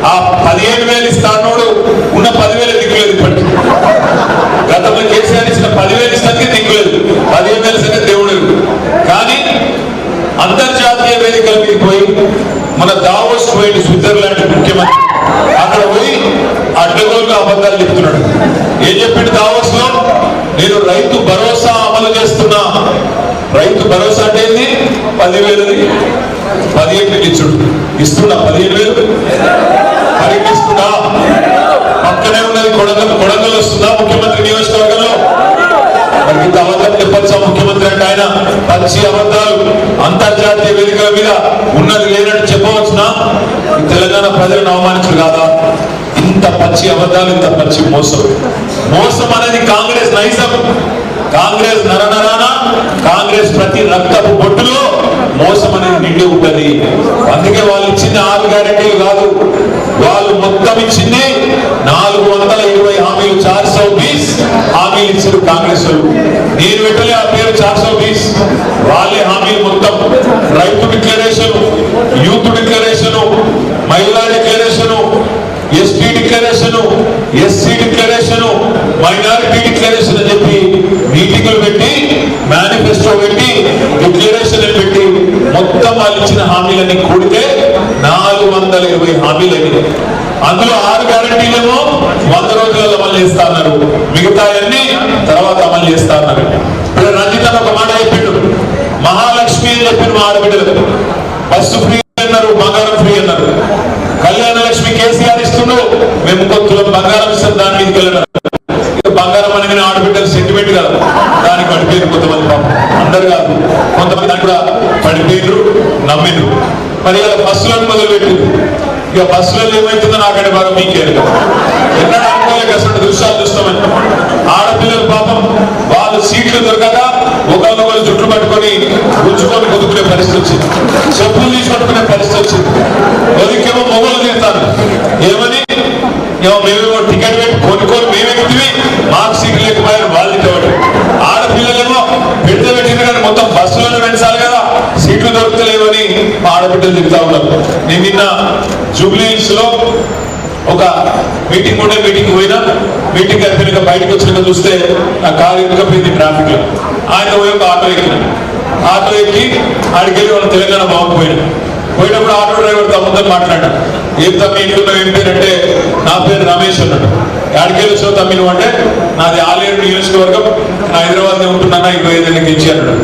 ఆ 15,000 ఇస్తానోడు ఉన్న 10,000 దిక్కులేదు. ఇప్పటికి గతంలో కేసీఆర్ ఇచ్చిన 10,000 ఇస్తానికి దిక్కులేదు. 15,000 సంగతి దేవుడు. కానీ అంతర్జాతీయ వేదికల మీద పోయి మన దావోస్ పోయి స్విట్జర్లాండ్ ముఖ్యమంత్రి అక్కడ పోయి అడ్డగోలుగా అబద్ధాలు చెప్తున్నాడు. ఏం చెప్పిండు దావోస్ లో? నేను రైతు భరోసా అమలు చేస్తున్నా. రైతు భరోసా అంటే ఏంది? 10,000 17,000 ఇచ్చుడు. ఇస్తున్నా 15,000 పరిగిస్తున్నా. పక్కనే ఉన్నది కొడంగల్ వస్తుందా ముఖ్యమంత్రి నియోజకవర్గంలో? మరి ఇంత అబద్ధం చెప్పచ్చా ముఖ్యమంత్రి అంటే? ఆయన పచ్చి అబద్ధాలు అంతర్జాతీయ వేదికల మీద ఉన్నది లేనట్టు చెప్పవచ్చునా? తెలంగాణ ప్రజలను అవమానించరు కాదా? ఇంత పచ్చి అబద్ధాలు, ఇంత పచ్చి మోసం. మోసం అనేది కాంగ్రెస్ నైజం. కాంగ్రెస్ నరనరాన, కాంగ్రెస్ ప్రతి రక్తపు బొట్టులో మోసం అనేది నిండి ఉంటది. అందుకే వాళ్ళు ఇచ్చింది 6 గ్యారెంటీలు కాదు, వాళ్ళు మొత్తం ఇచ్చింది 420 హామీలు. 420 హామీలు ఇచ్చారు కాంగ్రెస్ వాళ్ళు. నేను పెట్టలే ఆ పేరు 420. వాళ్ళే హామీలు మొత్తం. రైతు డిక్లరేషన్, యూత్ డిక్లరేషన్, మహిళా declaration, ST declaration, SC declaration, minority declaration అని చెప్పి మీటింగులు పెట్టి, మేనిఫెస్టో పెట్టి, డిక్లరేషన్ పెట్టి మొత్తం వాళ్ళు ఇచ్చిన హామీలన్నీ కూడితే 420 హామీలు అయింది. అందులో 6 గ్యారెంటీలేమో 100 రోజులలో అమలు చేస్తా అన్నారు. మిగతా అన్ని తర్వాత అమలు చేస్తా అన్నారు. ఇప్పుడు రంజిత్ అని ఒక మాట చెప్పిండు. మహాలక్ష్మి అని చెప్పిన మా ఆడబిడ్డలు బస్సు ఫ్రీ అన్నారు, బంగారం ఫ్రీ అన్నారు. కళ్యాణ లక్ష్మి కేసీఆర్ ఇస్తుండు, మేము కొత్తులం బంగారం ఇస్తాం, దాని మీదకి వెళ్ళడం. బంగారం అనేది ఆడబిడ్డలు సెంటిమెంట్ కదా, దానికి పడిపోయారు కొంతమంది. పాపం అందరు కాదు, కొంతమంది దాన్ని కూడా పడిపోయినరు, నమ్మినరు. మరి ఇలా బస్సులను మొదలుపెట్టింది. ఇక బస్సులలో ఏమవుతుందో నాకంటే బాగా మీకేరు. ఎన్నడూ అనుకోలేక అసలు దృశ్యాలు చూస్తామని. ఆడపిల్లలు పాపం వాళ్ళు సీట్లు దొరకక ఒకరినొకరు జుట్లు పట్టుకొని గుంజుకొని కొదుకునే పరిస్థితి వచ్చింది. చెప్పులు తీసుకొట్టుకునే పరిస్థితి వచ్చింది. ఒదికేమో మొగలు తింటారు. ఏమని? మేమేమో టికెట్ పెట్టి కొనుక్కొని మేమెక్కివి, మాకు సీట్లు లేకపోయారు వాళ్ళు తిట్టబడి. ఆడపిల్లలేమో పెడితే పెట్టింది కానీ మొత్తం బస్సులను పెంచాలి కదా, సీట్లు దొరుకుతలేవని మా ఆడబిడ్డలు తిరుగుతా ఉన్నారు. నేను నిన్న జూబ్లీ హిల్స్ లో ఒక మీటింగ్ ఉండే, మీటింగ్ పోయినా. మీటింగ్ అయిపోయినాక బయటకు వచ్చినాక చూస్తే నా కారు ఎక్కకపోయింది ట్రాఫిక్ లో. ఆయన పోయి ఒక ఆటో ఎక్కిన. ఆటో ఎక్కి ఆడికెళ్ళి వాళ్ళ తెలంగాణ బాగుంది పోయినప్పుడు ఆటో డ్రైవర్ తమ్ముతో మాట్లాడాడు. ఏం తమ్మి ఇంట్లో ఏం పేరు అంటే, నా పేరు రమేష్ అన్నాడు. ఆడికెళ్ళి వచ్చావు తమ్మి నువ్వు అంటే, నాది ఆలేరు నియోజకవర్గం, నా హైదరాబాద్ ఉంటున్నా, 25 ఏళ్ళకి ఇచ్చి అన్నాడు.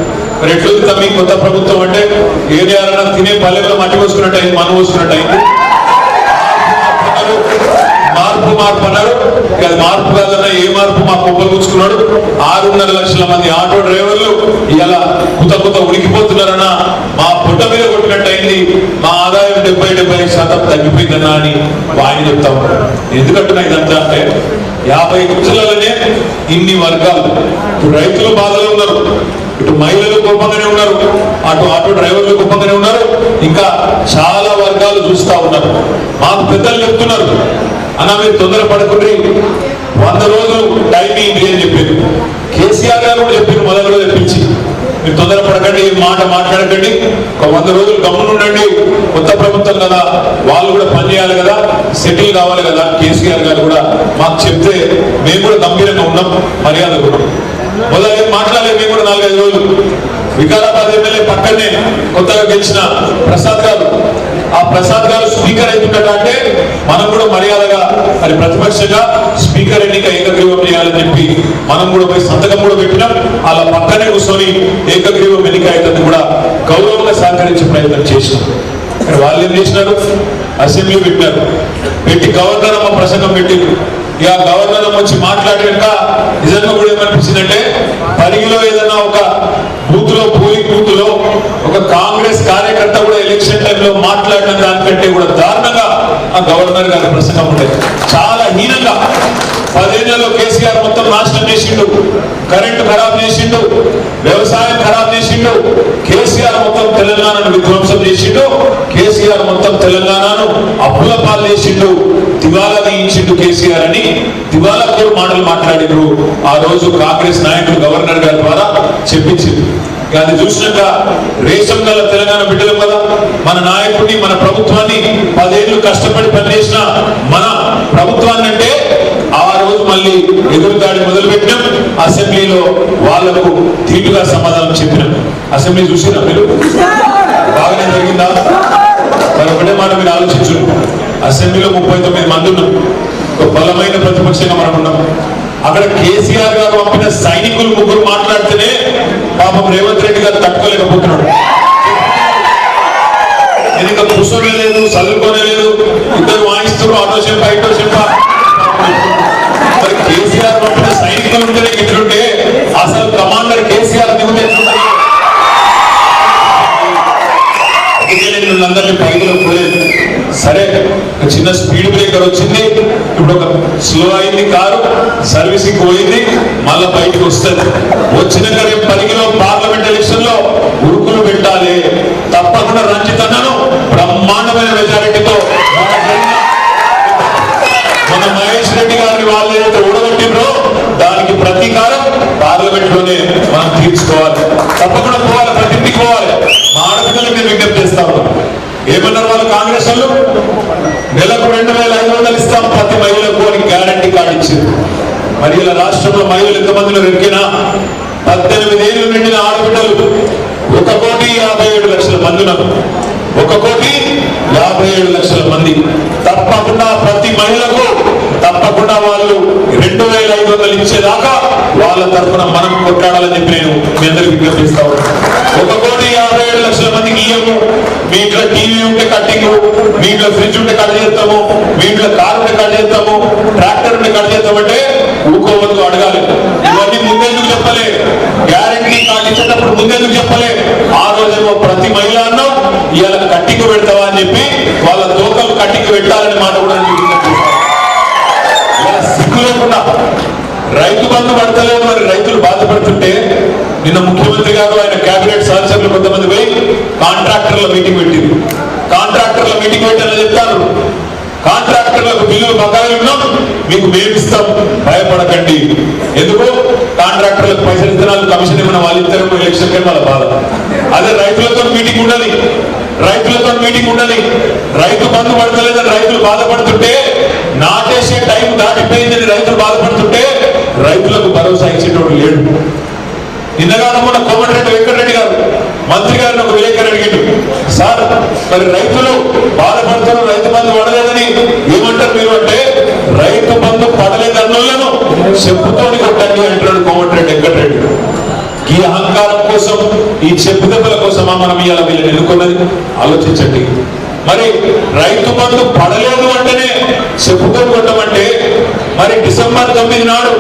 మరి ఎట్లుంది తమ్మి కొత్త ప్రభుత్వం అంటే, ఏం చేయాలన్నా తినే పల్లెల్లో మట్టి పోసుకున్నట్టు అయింది, మన్ను పోసుకున్నట్టు అయింది. మార్పు అన్నాడు. అది మార్పు కాదన్నా, ఏ మార్పు మా కుప్పలు కూర్చుకున్నాడు. 6.5 లక్షల మంది ఆటో డ్రైవర్లు ఇలా కొత్త ఉడికిపోతున్నారన్నా, మా పుట్ట మీద కొట్టినట్టు అయింది, మా ఆదాయం 70-75% తగ్గిపోయిందన్నా అని ఆయన చెప్తా ఉన్నాడు. ఎందుకంటున్నా ఇదంతా అంటే, 50 నిమిషాలనే ఇన్ని వర్గాలు. ఇప్పుడు రైతులు బాధలో ఉన్నారు, ఇటు మహిళలు కోపంగానే ఉన్నారు, అటు ఆటో డ్రైవర్లు కోపంగానే ఉన్నారు, ఇంకా చాలా వర్గాలు చూస్తా ఉన్నారు. మాకు పెద్దలు చెప్తున్నారు, అన్న మీరు తొందర పడుకుని 100 రోజులు టైం ఏంటి అని చెప్పారు. కేసీఆర్ గారు కూడా చెప్పారు మొదటి రోజు తెప్పించి, మీరు తొందర పడకండి, మాట మాట్లాడకండి, ఒక 100 రోజులు గమ్మునుండండి, కొత్త ప్రభుత్వం కదా, వాళ్ళు కూడా పనిచేయాలి కదా, సెటిల్ కావాలి కదా. కేసీఆర్ గారు కూడా మాకు చెప్తే మేము కూడా గంభీరంగా ఉన్నాం, మర్యాద కూడా మొదలు మాట్లాడలేదు. మేము కూడా 4-5 రోజులు వికారాబాద్ ఎమ్మెల్యే పక్కనే కొత్తగా గెలిచిన ప్రసాద్ గారు, ఆ ప్రసాద్ గారు స్పీకర్ అవుతుండట అంటే మనం కూడా మర్యాదగా మరి ప్రతిపక్షంగా స్పీకర్ ఎన్నిక ఏకగ్రీవం చేయాలని చెప్పి మనం కూడా పోయి సంతకం కూడా పెట్టినాం. అలా పక్కనే కూర్చొని ఏకగ్రీవం ఎన్నిక అయితే కూడా గౌరవంగా సహకరించే ప్రయత్నం చేసినాం. వాళ్ళు ఏం చేసినారు? అసెంబ్లీ పెట్టారు, పెట్టి గవర్నర్ అమ్మ ప్రసంగం పెట్టింది. ఇక గవర్నర్ అమ్మ వచ్చి మాట్లాడాక నిజంగా కూడా ఏమనిపించిందంటే, పరిగిలో ఏదైనా ఒక బూత్ లో, పోలింగ్ బూత్ లో ఒక కాంగ్రెస్ కార్యకర్త కూడా ఎలక్షన్ టైంలో మాట్లాడిన దానికంటే కూడా దారుణంగా ఆ గవర్నర్ గారి ప్రసంగం ఉండేది. చాలా హీనంగా 10 ఏళ్లలో కేసీఆర్ మొత్తం నాశనం చేసిండు, కరెంటు ఖరాబ్ చేసిండు, వ్యవసాయం ఖరాబ్ చేసిండు, కేసీఆర్ మొత్తం తెలంగాణను విధ్వంసం చేసిండు, కేసీఆర్ మొత్తం తెలంగాణను అప్పుల పాలు చేసిండు, దివాలా తీయించిండు కేసీఆర్ అని దివాలా కోరు మాటలు మాట్లాడిండ్రు. ఆ రోజు కాంగ్రెస్ నాయకులు గవర్నర్ గారి ద్వారా చెప్పించింది. అది చూసినాక రేషన్ గల తెలంగాణ బిడ్డలు కదా, మన నాయకుడిని, మన ప్రభుత్వాన్ని 10 ఏళ్ళు కష్టపడి పనిచేసిన మన ప్రభుత్వాన్ని అంటే ఆ రోజు మళ్ళీ ఎదురుదాడి మొదలుపెట్టినాం. అసెంబ్లీలో వాళ్లకు తీటుగా సమాధానం చెప్పినాం. అసెంబ్లీ చూసినా మీరు? బాగానే జరిగిందా? మరి ఒకటే మాట మీరు ఆలోచించు. అసెంబ్లీలో 39 మంది ఉన్నాం. ఒక బలమైన ప్రతిపక్షంగా మనం ఉన్నాం. అక్కడ కేసీఆర్ గారు పంపిన సైనికులు 3 మాట్లాడితేనే పాపం రేవంత్ రెడ్డి గారు తట్టుకోలేకపోతున్నాడు. నేను ఇంకా కూర్చోనే లేదు, చదువుకోనే లేదు, ఇద్దరు వాయిస్తున్నారు, ఆటో చెప్పా ఇటో చెప్పా. మరి కేసీఆర్ పంపిన సైనికులు ఉంటేనే ఇట్లుంటే అసలు కమాండర్ కేసీఆర్ దిగుతే ఎట్లుంటాయి? నేను అందరినీ పైకి పోలేదు. సరే, చిన్న స్పీడ్ బ్రేకర్ వచ్చింది, ఇప్పుడు ఒక స్లో అయింది, కారు సర్వీసింగ్ పోయింది, మళ్ళా బయటకు వస్తుంది. వచ్చినాక రేపు 10 కిలో పార్లమెంట్ ఎలక్షన్ లో ఉరుకులు పెట్టాలి. తప్పకుండా రంజిత్ అన్నను బ్రహ్మాండమైన మెజారిటీతో మన మహేష్ రెడ్డి గారిని వాళ్ళు ఏదైతే ఓడగొట్టిండ్రో దానికి ప్రతీకారం పార్లమెంట్ లోనే మనం తీర్చుకోవాలి. తప్పకుండా పోవాలి, ప్రతి ఇంటికి పోవాలి. మా ఆడపిల్లలకు నేను విజ్ఞప్తి చేస్తాను. ఏమన్నారు వాళ్ళు కాంగ్రెస్ వాళ్ళు? నెలకు 2500 ఇస్తాం ప్రతి మహిళకు అని గ్యారంటీ కార్డు ఇచ్చారు. మరి ఇలా రాష్ట్రంలో మహిళలు ఎంతమందిలో ఎరికినా 18 ఏళ్ళు నిండిన ఆడబిడ్డలు 1,57,00,000 మంది ఉన్నారు. 1,57,00,000 మంది. తప్పకుండా ప్రతి మహిళకు తప్పకుండా వాళ్ళు 2,500 ఇచ్చేదాకా వాళ్ళ తరఫున మనం కొట్లాడాలని చెప్పి నేను మీ అందరికి విజ్ఞప్తిస్తాను. 1,57,00,000 మందికి ఇయ్యము. మీ ఇంట్లో టీవీ ఉంటే కట్టింగు, మీ ఇంట్లో ఫ్రిడ్జ్ ఉంటే కట్ చేస్తాము, మీ ఇంట్లో కారు ఉంటే కట్ చేస్తాము, ట్రాక్టర్ ఉంటే కట్ చేస్తామంటే ఊకోవద్దు, అడగాలి. ఇవన్నీ ముందెందుకు చెప్పలే? గ్యారెంటీ కార్డు ఇచ్చేటప్పుడు ముందెందుకు చెప్పలే? ఆ రోజేమో ప్రతి మహిళ అన్నాం, ఇవాళ కట్టింగు పెడతావా అని చెప్పి వాళ్ళ తోకలు కట్టింగు పెట్టాలని మాట కూడా ఇలా సిగ్గు లేకుండా రైతు బంధు పడతలేదు అని రైతులు బాధపడుతుంటే నిన్న ముఖ్యమంత్రి గారు ఆయన కేబినెట్ సదస్సులు కొంతమంది పోయి కాంట్రాక్టర్ల మీటింగ్ పెట్టింది. కాంట్రాక్టర్ల మీటింగ్ పెట్టాలని చెప్తారు. కాంట్రాక్టర్లకు బిల్లులు బకాయిలు ఉన్నాం, మీకు మేమిస్తాం, భయపడకండి. ఎందుకు? కాంట్రాక్టర్లకు పైసలు ఇస్తున్నారు, కమిషన్ ఏమైనా వాళ్ళు ఇస్తారు, ఎలక్షన్ కానీ వాళ్ళ బాధ. అదే రైతులతో మీటింగ్ ఉండని, రైతులతో మీటింగ్ ఉండని, రైతు బంధు పడతలేదని రైతులు బాధపడుతుంటే, నాటేసే టైం దాటిపోయిందని రైతులు బాధపడుతుంటే రైతులకు భరోసా ఇచ్చేటోడు లేడు. నిన్నగానే మొన్న కోమటిరెడ్డి వెంకటరెడ్డి గారు మంత్రి గారిని ఒక విలేకరు అడిగాడు, సార్ మరి రైతులు బాధపడుతున్నారు, రైతు బంధు పడలేదని ఏమంటారు మీరు అంటే, రైతు బంధు పడలేదన్నోళ్ళను చెప్పుతోని కొట్టండి అంటున్నాడు కోమటిరెడ్డి వెంకటరెడ్డి. ఈ అహంకారం కోసం, ఈ చెప్పు దెబ్బల కోసమా మనం ఇవాళ వీళ్ళని ఎన్నుకున్నది? ఆలోచించండి. మరి రైతు బంధు పడలేదు అంటేనే చెప్పుతో కొట్టమంటే, మరి డిసెంబర్ 9 నాడు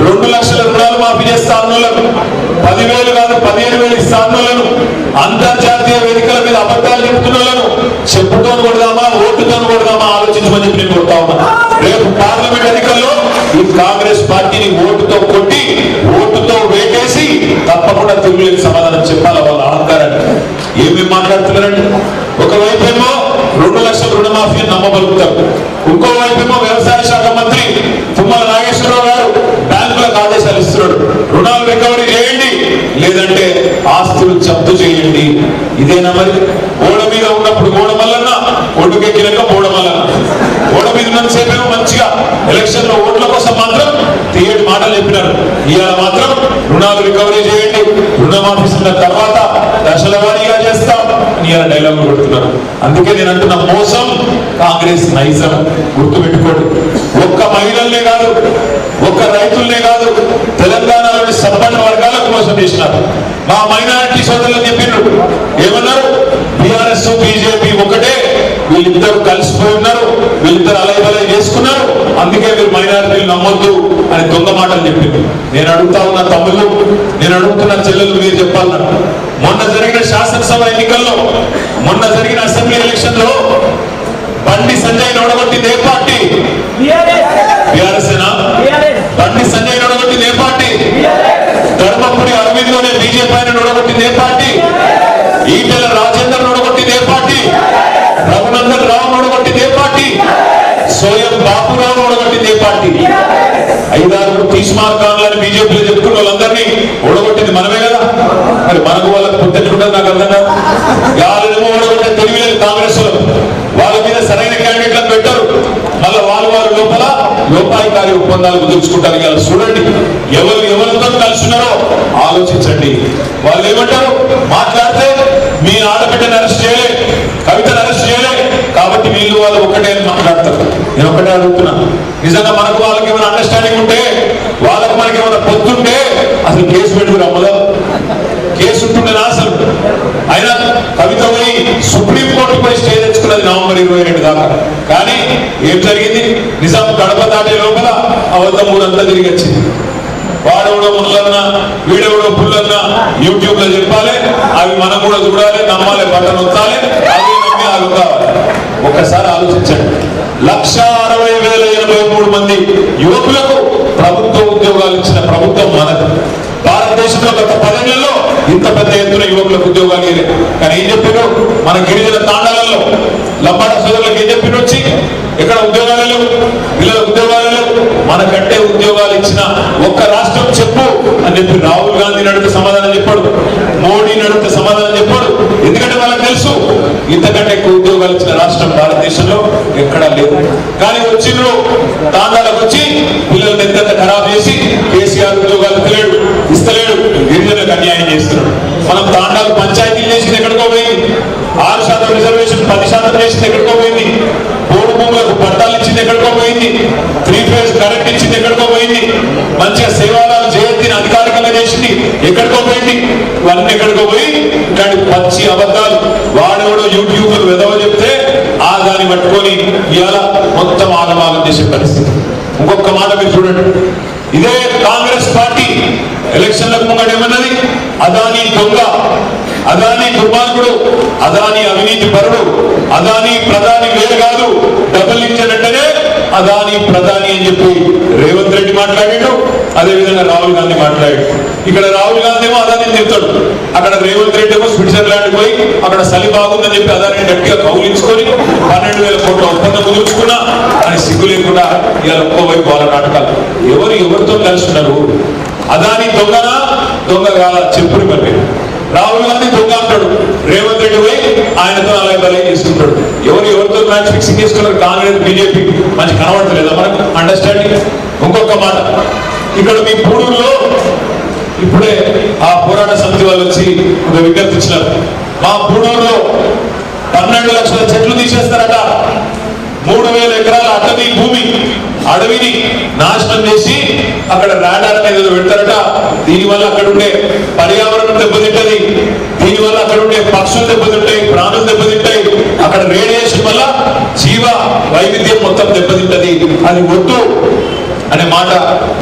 2 లక్షల రుణాలు మాఫీ చేస్తా అన్నోళ్ళను, 10,000 కాదు 15,000 ఇస్తా అన్నోళ్ళను, అంతర్జాతీయ వేదికల మీద అబద్ధాలు చెప్తున్న వాళ్ళను చెప్పుతో కొడదామా, ఓటుతో కొడదామా ఆలోచించమని చెప్పి నేను కొడతా ఉన్నా. రేపు పార్లమెంట్ ఎన్నికల్లో ఈ కాంగ్రెస్ పార్టీని ఓటుతో కొట్టి, ఓటుతో వేటేసి తప్పకుండా తిరుగులేని సమాధానం చెప్పాలి వాళ్ళ అహంకారాన్ని. ఏమేమి మాట్లాడుతున్నారండి? ఒకవైపేమో 2 లక్షల రుణమాఫీ నమ్మబలుగుతారు, ఇంకోవైపేమో వ్యవసాయ శాఖ మంత్రి తుమ్మల నాగేశ్వరరావు గారు బ్యాంకులకు ఆదేశాలు ఇస్తున్నాడు, రుణాలు రికవరీ చేయండి, లేదంటే ఆస్తులు జప్తు చేయండి. ఇదేనా మరి? ఓడ మీద ఉన్నప్పుడు గోడమల్లన్న, ఒడ్డుకెక్కినాక బోడమల్లన్న. ఓడ మీద ఉన్నంతసేపేమో మంచిగా ఎలక్షన్ లో ఓట్ల కోసం మాత్రం తీయటి మాటలు చెప్పినారు. ఇవాళ మాత్రం రుణాలు రికవరీ చేయండి, రుణమాఫీ తర్వాత దశల వారీగా చేస్తాం ఇవాళ డైలాగులు కొడుతున్నారు. అందుకే నేను అంటున్న మోసం కాంగ్రెస్ నైజం గుర్తుపెట్టుకోండి. ఒక్క మహిళల్నే కాదు, ఒక్క రైతుల్నే కాదు, తెలంగాణలోని సంపన్న వర్గాలకు మోసం చేసినారు. మా మైనారిటీ సోదరులు చెప్పిండ్రు, ఏమన్నారు? బీఆర్ఎస్ బీజేపీ ఒకటే, వీళ్ళిద్దరు కలిసిపోయి ఉన్నారు, వీళ్ళిద్దరు అలైబలై చేసుకున్నారు, అందుకే మీరు మైనారిటీలు నమ్మొద్దు అని దొంగ మాటలు చెప్పింది. నేను అడుగుతా ఉన్న తమ్ముళ్ళు, నేను అడుగుతున్న చెల్లెలు, మీరు చెప్పాలన్నా, మొన్న జరిగిన శాసనసభ ఎన్నికల్లో, మొన్న జరిగిన అసెంబ్లీ ఎలక్షన్ లో బండి సంజయ్ నొడగొట్టింది ఏ పార్టీ? బీఆర్ఎస్. బండి సంజయ్ నొడగొట్టింది ఏ పార్టీ? ధర్మపురి అరవింద్లోనే బీజేపీ ఆయన నొడగొట్టింది ఏ పార్టీ? ఈటెల రాజేందర్ నొడగొట్టింది ఏ పార్టీ? రఘునందన్ రావు నొడగొట్టింది ఏ పార్టీ? సోయం బాపురావు ఓడగొట్టింది ఏ పార్టీ? 5-6 తీస్మార్కాన్లని బీజేపీలో చెప్పుకున్న వాళ్ళందరినీ ఓడగొట్టింది మనమే కదా. మరి మనకు వాళ్ళకి పొద్దుంటుంటుంది నాకు అర్థం కాదు. వాళ్ళేమో ఓడగొట్టే తెలియలేదు కాంగ్రెస్ వాళ్ళ మీద సరైన క్యాండిడేట్లను పెట్టారు. మళ్ళీ వారు లోపల లోపాయికారి ఒప్పందాలు కుదుర్చుకుంటారు. ఇలా చూడండి, ఎవరితో కలుస్తున్నారో ఆలోచించండి. వాళ్ళు ఏమంటారు? మాట్లాడితే మీ ఆడబిడ్డను అరెస్ట్ చేయలే, కవితను అరెస్ట్ చేయలే కాబట్టి వీళ్ళు వాళ్ళు ఒకటే అని మాట్లాడతారు. నేను ఒకటే అడుగుతున్నా, నిజంగా మనకు వాళ్ళకి ఏమైనా అండర్స్టాండింగ్ ఉంటే, వాళ్ళకి మనకి ఏమైనా పొత్తుంటే అసలు కేసు పెట్టుకుని అమ్మదా? కేసు ఉంటుండేనా అసలు? అయినా కవిత పోయి సుప్రీంకోర్టు పోయి స్టే తెచ్చుకున్నది నవంబర్ 22 దాకా. కానీ ఏం జరిగింది? నిజాం గడప దాటే లోపల అబద్ధం ఊరంతా తిరిగి వచ్చింది. వాడెవడో ముళ్ళన్నా వీడెవడో పుల్లన్నా యూట్యూబ్ లో చెప్పాలి, అవి మనం కూడా చూడాలి, నమ్మాలి, బట్టలు వత్తాలి, అవి నమ్మి అవి కావాలి. ఒక్కసారి ఆలోచించండి, 1,60,083 మంది యువకులకు ప్రభుత్వ ఉద్యోగాలు ఇచ్చిన ప్రభుత్వం మనది. భారతదేశంలో గత 10 నెలల్లో ఇంత పెద్ద ఎత్తున యువకులకు ఉద్యోగాలు ఇవ్వలేదు. కానీ ఏం చెప్పారు? మన గిరిజన తాండాలలో లంబాడ సోదరులకు ఏం చెప్పారు? వచ్చి ఎక్కడ ఉద్యోగాలు లేవు, పిల్లల ఉద్యోగాలు లేవు, మనకంటే ఉద్యోగాలు ఇచ్చిన ఒక్క రాష్ట్రం చెప్పు అని చెప్పి రాహుల్ గాంధీ నడితే సమాధానం చెప్పాడు, మోడీ నడితే సమాధానం చెప్పాడు. ఎందుకంటే వాళ్ళకి తెలుసు ఇంతకంటే ఎక్కువ ఉద్యోగాలు ఇచ్చిన రాష్ట్రం భారతదేశంలో ఎక్కడా లేదు. కానీ వచ్చిండ్రు తాండాలకు వచ్చి పిల్లల్ని ఎంత ఖరాబ్ చేసి కేసీఆర్ ఉద్యోగాలు ఇస్తలేడు, గిరిజనులకు అన్యాయం చేస్తున్నాడు. మనం తాండాలు పంచాయతీలు చేసింది ఎక్కడికో పోయింది, 6% రిజర్వేషన్ 10% చేసింది ఎక్కడికో పోయింది, పోడు భూములకు పట్టాలు ఇచ్చింది ఎక్కడికో పోయింది, 3 ఫేజ్ కరెంట్ ఇచ్చింది ఎక్కడికో పోయింది, మంచిగా సేవాలను జయంతిని అధికారికంగా చేసింది ఎక్కడికో పోయింది. ఇవన్నీ ఎక్కడికో పోయి ఇలాంటి పచ్చి అబద్ధాలు వాడెవడో యూట్యూబ్ వెదవ చెప్తే ఆ దాన్ని పట్టుకొని ఇవాళ మొత్తం ఆగమాగం చేసే పరిస్థితి. ఇంకొక మాట మీరు చూడండి, ఇదే కాంగ్రెస్ పార్టీ ఎలక్షన్లకు ముంగట ఏమన్నది? అదానీ దొంగ, అదానీ దుర్మార్గుడు, అదానీ అవినీతి పరుడు, అదానీ ప్రధాని వేరు కాదు, డబుల్ ఇంజన్ అంటేనే అదానీ ప్రధాని అని చెప్పి రేవంత్ రెడ్డి మాట్లాడాడు. అదేవిధంగా రాహుల్ గాంధీ మాట్లాడాడు. ఇక్కడ రాహుల్ గాంధీ ఏమో అదానీ చెప్తాడు, అక్కడ రేవంత్ రెడ్డి ఏమో స్విట్జర్లాండ్ పోయి అక్కడ చలి బాగుందని చెప్పి అదానీ గట్టిగా కౌలించుకొని 12,000 కోట్ల ఒప్పందం కుదుర్చుకున్నా అని సిగ్గు లేకుండా ఇలా ఒక్కోవైపు వాళ్ళ నాటకాలు. ఎవరితో కలిసి ఉన్నారు? అదానీ దొంగనా దొంగ కాదా చెప్పుని పట్టి రాహుల్ గాంధీ దొంగ అంటాడు, రేవంత్ రెడ్డి పోయి ఆయనతో అలాగే బలై చేసుకుంటాడు. ఎవరితో మ్యాచ్ ఫిక్సింగ్ చేసుకున్నారు? కాంగ్రెస్ బీజేపీ మంచి కనబడతలేదా మనకు అండర్స్టాండింగ్? ఇంకొక మాట, ఇక్కడ మీ పూడూరులో ఇప్పుడే ఆ పోరాట సమితి వాళ్ళు వచ్చి ఒక విజ్ఞప్తి ఇచ్చినారు. మా పూడూరులో 12 లక్షల చెట్లు తీసేస్తారట. 3,000 ఎకరాల అడవిని నాశనం చేసి అక్కడ రాడార్ అనేది పెడతారట. దీనివల్ల అక్కడ ఉండే పర్యావరణం దెబ్బతింటది, దీనివల్ల అక్కడ ఉండే పక్షులు దెబ్బతింటాయి, ప్రాణులు దెబ్బతింటాయి, అక్కడ రేడియేషన్ వల్ల జీవ వైవిధ్యం మొత్తం దెబ్బతింటది. అది వద్దు అనే మాట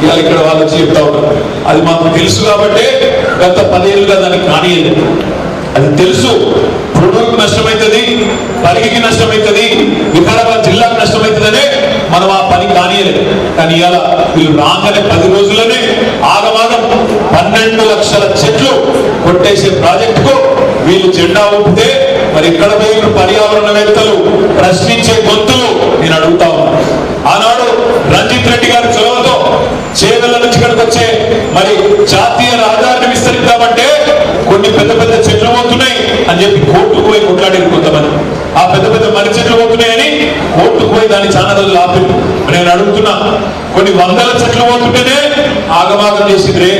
ఇవాళ ఇక్కడ వాళ్ళు వచ్చి చెప్తా ఉన్నారు. అది మాకు తెలుసు కాబట్టి గత 10 ఏళ్ళుగా దానికి కానియలేదు. అది తెలుసు, పొడవుకు నష్టమవుతుంది, పరిగికి నష్టమవుతుంది, వికారాబాద్ జిల్లాకు నష్టమవుతుందనే మనం ఆ పని కానియలేదు. కానీ ఇవాళ వీళ్ళు రాగానే 10 రోజుల్లోనే ఆగమాగం 12 లక్షల చెట్లు కొట్టేసే ప్రాజెక్టుకు వీళ్ళు జెండా ఊపితే మరి ఇక్కడ పోయిన పర్యావరణవేత్తలు ప్రశ్నించే గొంతులు నేను అడుగుతా ఉన్నాను. ఆనాడు రంజిత్ రెడ్డి గారి చొరవతో చేవెళ్ల నుంచి ఇక్కడికి వచ్చే మరి జాతీయ రహదారిని విస్తరిద్దామంటే కొన్ని పెద్ద పెద్ద చెట్లు పోతున్నాయి అని చెప్పి కోర్టుకు పోయి కొట్లాడారు కొంతమంది. ఆ పెద్ద పెద్ద మర్రి చెట్లు పోతున్నాయని కోర్టుకు పోయి దాన్ని చాలా రోజులు ఆపింది. నేను అడుగుతున్నా, కొన్ని 100 చెట్లు పోతుంటేనే ఆగమాగం చేసిండ్రే,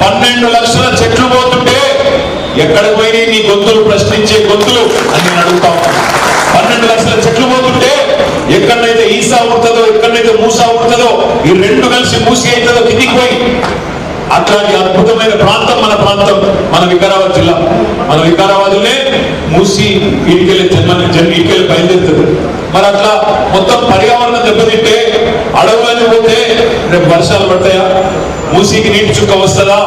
12 లక్షల చెట్లు పోతుంటే ఎక్కడికి పోయి నీ గొంతులు ప్రశ్నించే గొంతులు అని నేను అడుగుతా ఉన్నాను. 12 లక్షల చెట్లు పోతుంటే ఎక్కడైతే ఈసా ఉంటుందో, ఎక్కడైతే మూసా ఉంటుందో, ఈ రెండు కలిసి మూసి అవుతుందో కిందికి పోయి అట్లాంటి అద్భుతమైన ప్రాంతం మన ప్రాంతం, మన వికారాబాద్ జిల్లా. మన వికారాబాద్లోనే మూసి ఇటుకెళ్ళి బయలుదేరుతుంది. మరి అట్లా మొత్తం పర్యావరణం దెబ్బతింటే అడవులన్నీ పోతే రేపు వర్షాలు పడతాయా? మూసీకి నీటి చుక్క వస్తుందా?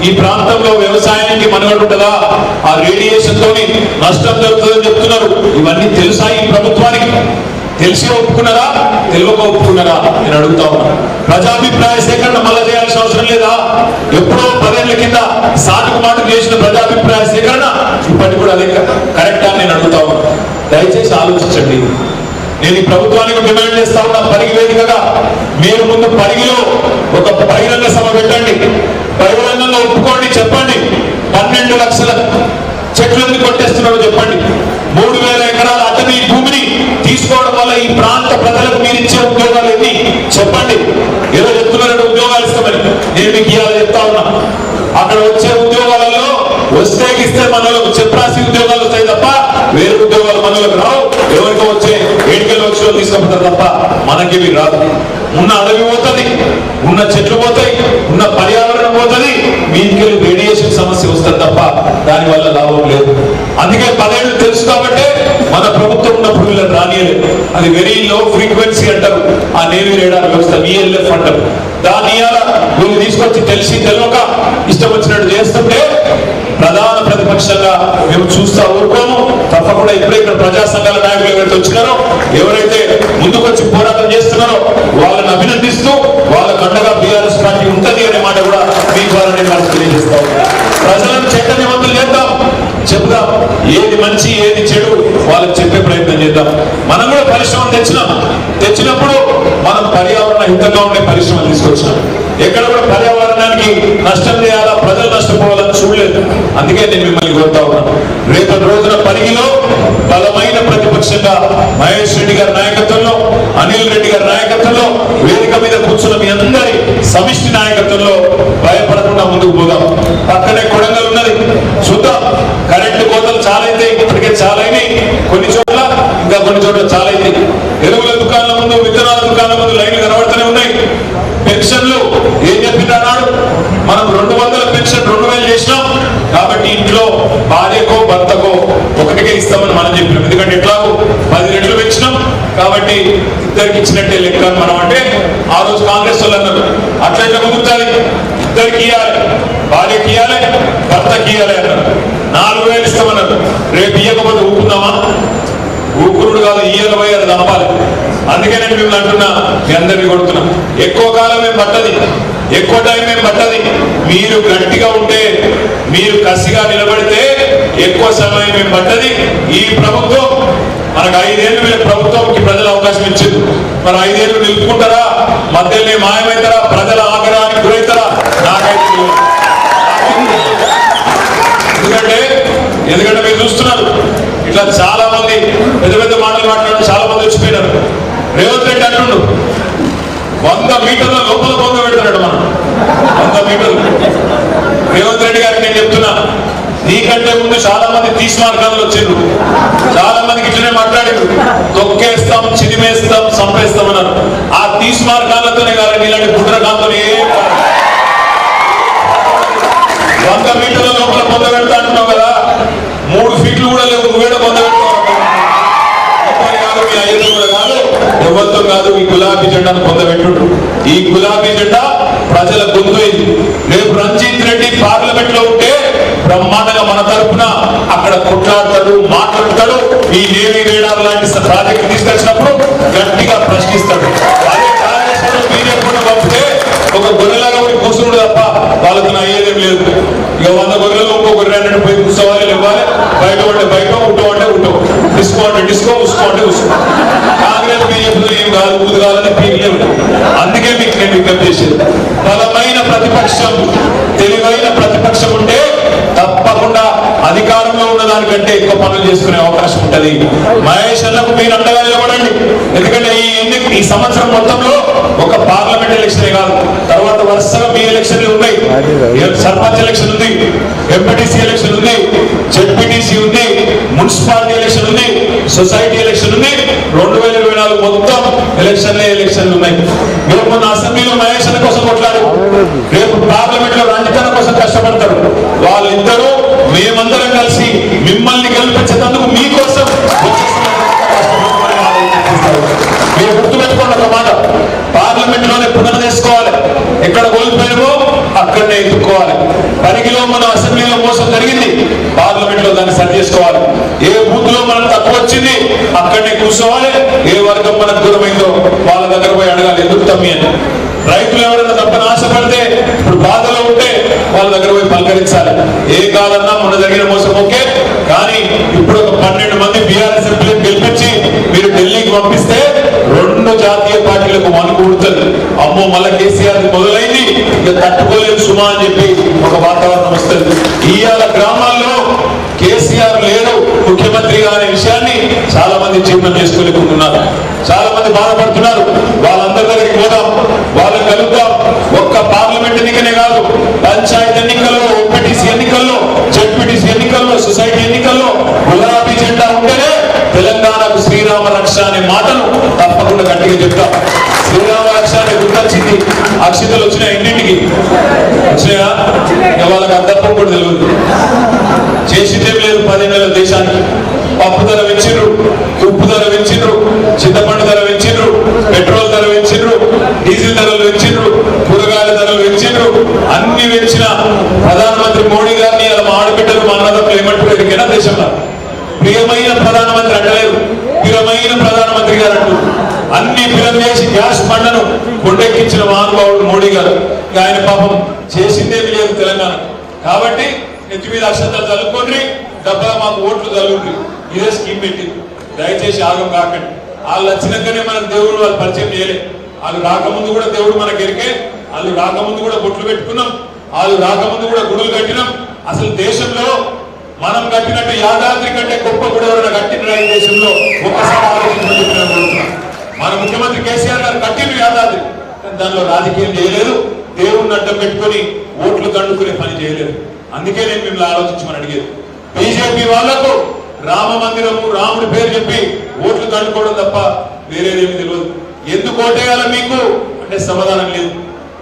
ఈ ప్రాంతంలో వ్యవసాయానికి మనుగడ ఉంటుందా? ఆ రేడియేషన్ తోని నష్టం జరుగుతుందని చెప్తున్నారు. ఇవన్నీ తెలుసా ఈ ప్రభుత్వానికి? తెలిసి ఒప్పుకున్నారా, తెలియక ఒప్పుకున్నారా నేను అడుగుతా ఉన్నా. ప్రజాభిప్రాయ సేకరణ మళ్ళా చేయాల్సిన అవసరం లేదా? ఎప్పుడో 10 ఏళ్ల కింద సాటుకు మాటకు చేసిన ప్రజాభిప్రాయ సేకరణ ఇప్పటికి కూడా అదే కరెక్టా నేను అడుగుతా ఉన్నా. దయచేసి ఆలోచించండి. నేను ఈ ప్రభుత్వానికి డిమాండ్ చేస్తా ఉన్నా, ముందు పరిగిలో ఒక బహిరంగ సభ పెట్టండి, బహిరంగంగా ఒప్పుకోండి, చెప్పండి 12 లక్షల చెట్లను కొట్టేస్తున్నారో చెప్పండి. 3000 ఎకరాల అటవీ భూమిని తీసుకోవడం వల్ల ఈ ప్రాంత ప్రజలకు మీరు ఇచ్చే ఉద్యోగాలు ఎన్ని చెప్పండి. ఏదో చెప్తున్నారంటే ఉద్యోగాలు ఇస్తామని, నేను మీకు ఇవాళ చెప్తా ఉన్నా. అక్కడ వచ్చే ఉద్యోగాలలో వస్తే ఇస్తే మనలకు చెప్పరాసి ఉద్యోగాలు వస్తాయి తప్ప వేరే ఉద్యోగాలు మనలకు రావు. ఎవరికో వచ్చే ఏడికెళ్ళి వచ్చి తీసుకుంటారు తప్ప మనకేమి రాదు. ఉన్న అడవి పోతుంది, ఉన్న చెట్లు పోతాయి, ఉన్న పర్యావరణం పోతుంది, మీకెళ్ళి రేడియేషన్ సమస్య వస్తుంది తప్ప దానివల్ల లాభం లేదు. అందుకే 10 ఏళ్ళు తెలుసు కాబట్టి మన ప్రభుత్వం ఉన్నప్పుడు వీళ్ళని రానియలేదు. అది వెరీ లో ఫ్రీక్వెన్సీ అంటారు, ఆ నేవీ రేడార్ వ్యవస్థ VLF అంటారు. దాన్ని వీళ్ళు తీసుకొచ్చి తెలిసి తెలియక ఇష్టం వచ్చినట్టు చేస్తుంటే ప్రధాన ప్రతిపక్షంగా మేము చూస్తా ఊరుకోము. తప్పకుండా ఇప్పుడే ఇక్కడ ప్రజా సంఘాల నాయకులు ఎవరైతే వచ్చినారో, ఎవరైతే ముందుకొచ్చి పోరాటం చేస్తున్నారో వాళ్ళని అభినందిస్తూ వాళ్ళకు అండగా BRS పార్టీ ఉంటది అనే మాట కూడా మీ ద్వారా నేను వాళ్ళకి తెలియజేస్తా ఉన్నాను. ప్రజలను చైతన్యవంతులు చేద్దాం, చెప్దాం, ఏది మంచి ఏది చెడు వాళ్ళకి చెప్పే ప్రయత్నం చేద్దాం. మనం కూడా పరిశ్రమలు తెచ్చినప్పుడు మనం పర్యావరణ హితంగా ఉండే పరిశ్రమలు తీసుకొచ్చినాం. ఎక్కడ కూడా పర్యావరణానికి నష్టం చేయాలా, ప్రజలు నష్టపోవాలని చూడలేదు. అందుకే నేను మిమ్మల్ని కోరుతా ఉన్నాను, రేపటి రోజున పరిగిలో బలమైన ప్రతిపక్షంగా మహేష్ రెడ్డి గారి నాయకత్వంలో, అనిల్ రెడ్డి గారి నాయకత్వంలో, వేదిక మీద కూర్చున్న మీ అందరి సమిష్టి నాయకత్వంలో భయపడకుండా ముందుకు పోదాం. పక్కనే కొడంగల్ ఉన్నది, చూద్దాం. కరెంటు కోతలు చాలా అయితే, ఇప్పటికే చాలా అయినాయి కొన్ని చోట్ల, ఇంకా కొన్ని చోట్ల చాలా అయితే. ఎరువుల దుకాణాల ముందు, విత్తనాల దుకాణాల ముందు లైన్లు కనబడుతూనే ఉన్నాయి. పెన్షన్లు ఏం చెప్పినాడు, మనం 200 పెన్షన్ 2000 చేసినాం కాబట్టి ఇంట్లో భార్యకో భర్తకో ఒకటికే ఇస్తామని మనం చెప్పినాం. ఎందుకంటే ఎట్లాగో 10 రెట్లు పెంచినాం కాబట్టి ఇద్దరికి ఇచ్చినట్టే లెక్క అని మనం అంటే, ఆ రోజు కాంగ్రెస్ వాళ్ళు అన్నారు అట్లా కుదురుతారు, ఇద్దరికి ఇవ్వాలి, భార్యకి ఇవ్వాలి, భర్తకి ఇవ్వాలి అన్నారు. 4000 ఇస్తామన్నారు. రేపు ఇవ్వకపోతే ఊపుకుందామా? ఊపుకురుడు కాదు, ఇయ్యలు పోయి అది నమ్మాలి. అందుకే నేను మిమ్మల్ని అంటున్నా, మీ అందరినీ కొడుతున్నా, ఎక్కువ కాలం ఏం పట్టది, ఎక్కువ టైం ఏం పట్టది. మీరు గట్టిగా ఉంటే, మీరు కసిగా నిలబడితే ఎక్కువ సమయం ఏం పట్టది. ఈ ప్రభుత్వం మనకు 5 ఏళ్ళు మీరు ప్రభుత్వంకి ప్రజలు అవకాశం ఇచ్చింది. మరి 5 ఏళ్ళు నిలుపుకుంటారా, మధ్యలో మాయమవుతారా, ప్రజల ఆగ్రహానికి గురవుతారా? నాకైతే ఎందుకంటే మీరు చూస్తున్నారు, ఇట్లా చాలా మంది పెద్ద పెద్ద మాటలు మాట్లాడుతూ చాలా మంది వచ్చిపోయినారు. రేవంత్ రెడ్డి అంటుండు 100 మీటర్ల లోపల పొంద పెడతాడు. మనం 100 మీటర్లు. రేవంత్ రెడ్డి గారికి నేను చెప్తున్నా, నీకంటే ముందు చాలా మంది తీసి మార్గాలు వచ్చిండ్రు, చాలా మందికి ఇట్లనే మాట్లాడారు, తొక్కేస్తాం, చిదిమేస్తాం, చంపేస్తాం అన్నారు. ఆ తీసి మార్గాలతోనే కాదు, ఇలాంటి పుట్రకాంతో 100 మీటర్ల లోపల పొంద పెడతా అంటున్నావు కదా, 3 ఫీట్లు కూడా లేవు, నువ్వేడ పొంద పెడతావు కాదు, ఎవరితో కాదు. ఈ గులాబీ జెండాను పొందబెట్టు. ఈ గులాబీ జెండా ప్రజల గొంతు. రేపు రంజిత్ రెడ్డి పార్లమెంట్ లో ఉంటే బ్రహ్మాండంగా మన తరఫున అక్కడ కొట్లాడతాడు, మాట్లాడతాడు. ఈ నేవీ రేడార్ లాంటి ప్రాజెక్టు తీసుకొచ్చినప్పుడు గట్టిగా ప్రశ్నిస్తాడు. అదే కాంగ్రెస్ బీజేపీ కూడా పంపితే ఒక గొర్రెలాగా పోయి కూర్చున్నాడు తప్ప వాళ్ళతో అయ్యేదేం లేదు. ఇక 100 గొర్రెలు ఇంకో గొర్రె అన్నట్టు పోయి కూర్చోవాలి, ఇవ్వాలి, బయట అంటే బయట, ఉంటో అంటే ఉంటో, డిస్కో అంటే డిస్కో, ఉసుకో అంటే ఉసుకో. కాంగ్రెస్ బీజేపీలో ఏం కాదు, ఊదు కాదని పీరియలేదు. అందుకే మీకు నేను విజ్ఞప్తి చేసేది, బలమైన ప్రతిపక్షం, తెలివైన ప్రతిపక్షం ఉంటే తప్పకుండా అధికారంలో ఉన్న దానికంటే ఎక్కువ పనులు చేసుకునే అవకాశం ఉంటుంది. మహేష్ అన్నకు మీరు అండగా నిలబడండి. ఎందుకంటే ఈ సంవత్సరం మొత్తంలో ఒక పార్లమెంట్ ఎలక్షనే కాదు, తర్వాత వరుసగా మీ ఎలక్షన్లు ఉన్నాయి. సర్పంచ్ ఎలక్షన్ ఉంది, ఎంపీటీసీ ఎలక్షన్ ఉంది, జెడ్పీటీసీ ఉంది, మున్సిపాలిటీ ఎలక్షన్ ఉంది, సొసైటీ ఎలక్షన్ ఉంది. 2024 మొత్తం ఎలక్షన్లు ఉన్నాయి. మీరు మొన్న అసెంబ్లీలో మహేష్ అన్న కోసం కొట్లాడు, రేపు పార్లమెంట్ లో రంజిత్ కోసం కష్టపడతారు. వాళ్ళిద్దరూ మేమందరం కలిసి మిమ్మల్ని గెలిపించేందుకు మీకోసం మీరు గుర్తుపెట్టుకోండి ఒక మాట, పార్లమెంట్ లోనే పునః చేసుకోవాలి. ఎక్కడ కోల్పోయామో అక్కడనే ఎత్తుక్కోవాలి. పరిగిలో మన అసెంబ్లీలో మోసం జరిగింది, పార్లమెంట్ లో దాన్ని సరి చేసుకోవాలి. ఏ బూత్ లో మనం తక్కువ వచ్చింది అక్కడనే కూర్చోవాలి. ఏ వర్గం మనకు దూరమైందో వాళ్ళ దగ్గర పోయి అడగాలి, ఎందుకు తమ్మి అని. రైతులు ఎవరైనా తప్పని ఆశపడితే, ఇప్పుడు బాధలో ఉంటే వాళ్ళ దగ్గర పోయి పలకరించాలి. ఏ కాదన్నా మొన్న జరిగిన మోసం ఓకే, కానీ ఇప్పుడు ఒక 12 మంది బీఆర్ఎస్ ఎంపీలను గెలిపించి మీరు ఢిల్లీకి పంపిస్తే 2 జాతీయ పార్టీలకు వణుకు పుడుతుంది. అమ్మో మళ్ళా కేసీఆర్ మొదలైంది, ఇక తట్టుకోలేదు సుమా అని చెప్పి ఒక వాతావరణం వస్తుంది. ఇవాళ గ్రామాల్లో కేసీఆర్ లేడు ముఖ్యమంత్రిగా అనే విషయాన్ని చాలా మంది జీర్ణం చేసుకోలేకుంటున్నారు, చాలా మంది బాధపడుతున్నారు. వాళ్ళందరి దగ్గరికి పోదాం, వాళ్ళని కలుద్దాం. ఒక్క పార్లమెంట్ ఎన్నికనే కాదు, పంచాయతీ ఎన్నికల్లో, ఎంపీటీసీ ఎన్నికల్లో, జెడ్పీటీసీ ఎన్నికల్లో, సొసైటీ ఎన్నికల్లో గులాబీ జెండా ఉంటేనే తెలంగాణకు శ్రీరామ రక్ష అనే మాటను తప్పకుండా గట్టిగా చెప్తాం. శ్రీరామ రక్ష అనే గుర్తొచ్చింది, అక్షితలు వచ్చిన ఇంటింటికి వచ్చినాయా? వాళ్ళకి అర్థం కూడా తెలియదు, చేసిందేం లేదు. 10 నెలల దేశానికి పప్పు ధర పెంచిండ్రు, ఉప్పు ధర పెంచిండ్రు, చింతపండు ధర పెంచిండ్రు, పెట్రోల్ ధర పెంచిండ్రు, డీజిల్ ధరలు పెంచిండ్రు, కూరగాయల ధరలు పెంచిండ్రు. అన్ని పెంచిన ప్రధానమంత్రి మోడీ గారిని అలా మా ఆడబిడ్డలు మా అన్నదమ్ములు ఏమంటారు ఎరికైనా దేశంలో ప్రియమైన ప్రధానమంత్రి అంటలేరు, ప్రియమైన ప్రధానమంత్రి గారు అంటూ అన్ని ఫిరం చేసి గ్యాస్ బండను కొండెక్కించిన మహానుభావుడు మోడీ గారు. ఆయన పాపం చేసిందేమి లేదు తెలంగాణ. కాబట్టి నెత్తి మీద అక్షంతలు చల్లుకోండి, డబ్బా మాకు ఓట్లు చల్లుండ్రి, ఇదే స్కీమ్ పెట్టింది. దయచేసి ఆగం కాకండి. వాళ్ళు వచ్చినాకనే మనకు దేవుడు వాళ్ళు పరిచయం చేయలే. వాళ్ళు రాకముందు కూడా దేవుడు మనకు ఎరికే, వాళ్ళు రాకముందు కూడా బొట్లు పెట్టుకున్నాం, వాళ్ళు రాకముందు కూడా గుడులు కట్టినాం. అసలు దేశంలో మనం కట్టినట్టు యాదాద్రి కంటే గొప్ప గుడి ఎవరైనా కట్టిన ఈ దేశంలో ఒక్కసారి ఆలోచించుకుంటున్నాం. మన ముఖ్యమంత్రి కేసీఆర్ గారు కట్టిన యాదాద్రి, దానిలో రాజకీయం చేయలేదు, దేవుడిని అడ్డం పెట్టుకుని ఓట్లు దండుకునే పని చేయలేదు. అందుకే నేను మిమ్మల్ని ఆలోచించమని అడిగేది. బీజేపీ వాళ్లకు రామ మందిరము, రాముడి పేరు చెప్పి ఓట్లు దండుకోవడం తప్ప వేరేదేమి తెలియదు. ఎందుకు ఓటేయాలి మీకు అంటే సమాధానం లేదు.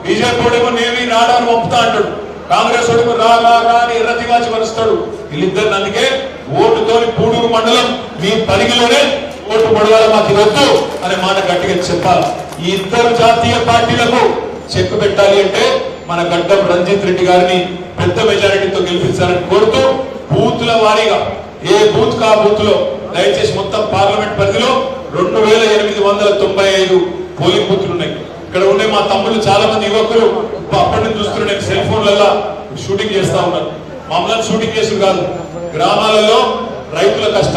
బీజేపీ ఓడేమో నేవి రాడాను పంపుతా అంటాడు, కాంగ్రెస్ ఓడేమో రా రా రా అని ఎర్రతివాచి పరుస్తాడు. వీళ్ళిద్దరిని అందుకే ఓటుతోని పూడూరు మండలం మీ పరిగిలోనే ఓటు పొడవాలి, మాకు వద్దు అనే మాట గట్టిగా చెప్పాలి. ఈ ఇద్దరు జాతీయ పార్టీలకు చెక్ పెట్టాలి అంటే మన గడ్డం రంజిత్ రెడ్డి గారిని పెద్ద మెజారిటీతో గెలిపించాలని కోరుతూ బూత్ల వారీగా ఏ బూత్ కా బూత్ లో దయచేసి మొత్తం పార్లమెంట్ పరిధిలో 2895 పోలింగ్ బూత్లు ఉన్నాయి. ఇక్కడ ఉండే మా తమ్ముళ్ళు చాలా మంది యువకులు అప్పటి నుంచి చూస్తున్నారు, నేను సెల్ ఫోన్లలో షూటింగ్ చేస్తా ఉన్నాను. మమ్మల్ని షూటింగ్ చేసుడు కాదు, గ్రామాలలో రైతుల కష్టాలు